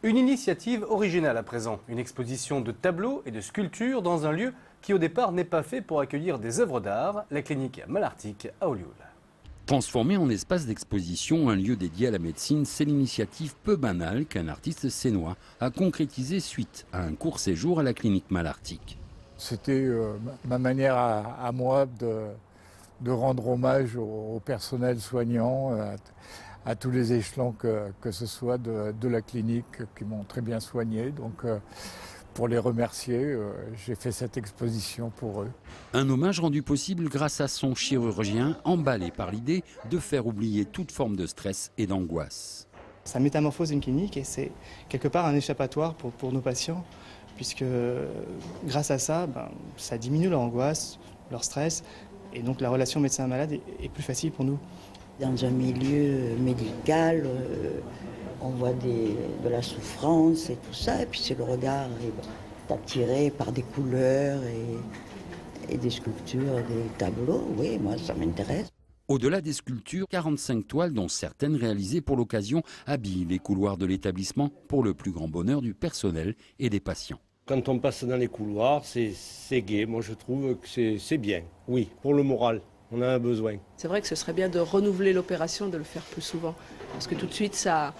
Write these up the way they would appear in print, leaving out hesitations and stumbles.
Une initiative originale à présent, une exposition de tableaux et de sculptures dans un lieu qui au départ n'est pas fait pour accueillir des œuvres d'art, la clinique Malartic à Olioul. Transformer en espace d'exposition un lieu dédié à la médecine, c'est l'initiative peu banale qu'un artiste sénois a concrétisé suite à un court séjour à la clinique Malartic. C'était ma manière à moi de rendre hommage au personnel soignant, à tous les échelons que ce soit de la clinique qui m'ont très bien soigné. Donc pour les remercier, j'ai fait cette exposition pour eux. Un hommage rendu possible grâce à son chirurgien, emballé par l'idée de faire oublier toute forme de stress et d'angoisse. Ça métamorphose une clinique et c'est quelque part un échappatoire pour nos patients, puisque grâce à ça, ça diminue leur angoisse, leur stress, et donc la relation médecin-malade est plus facile pour nous. Dans un milieu médical, on voit de la souffrance et tout ça, et puis c'est le regard est attiré par des couleurs et des sculptures, des tableaux. Oui, moi ça m'intéresse. Au-delà des sculptures, 45 toiles, dont certaines réalisées pour l'occasion, habillent les couloirs de l'établissement pour le plus grand bonheur du personnel et des patients. Quand on passe dans les couloirs, c'est gai. Moi je trouve que c'est bien, oui, pour le moral. On en a besoin. C'est vrai que ce serait bien de renouveler l'opération, de le faire plus souvent. Parce que tout de suite, ça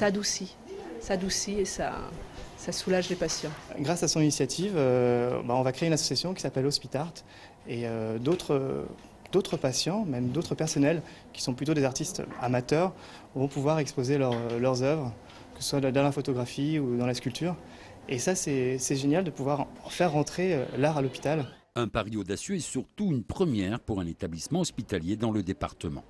adoucit. Ça adoucit et ça soulage les patients. Grâce à son initiative, on va créer une association qui s'appelle Hospitart. Et d'autres patients, même d'autres personnels, qui sont plutôt des artistes amateurs, vont pouvoir exposer leurs œuvres, que ce soit dans la photographie ou dans la sculpture. Et ça, c'est génial de pouvoir faire rentrer l'art à l'hôpital. Un pari audacieux et surtout une première pour un établissement hospitalier dans le département.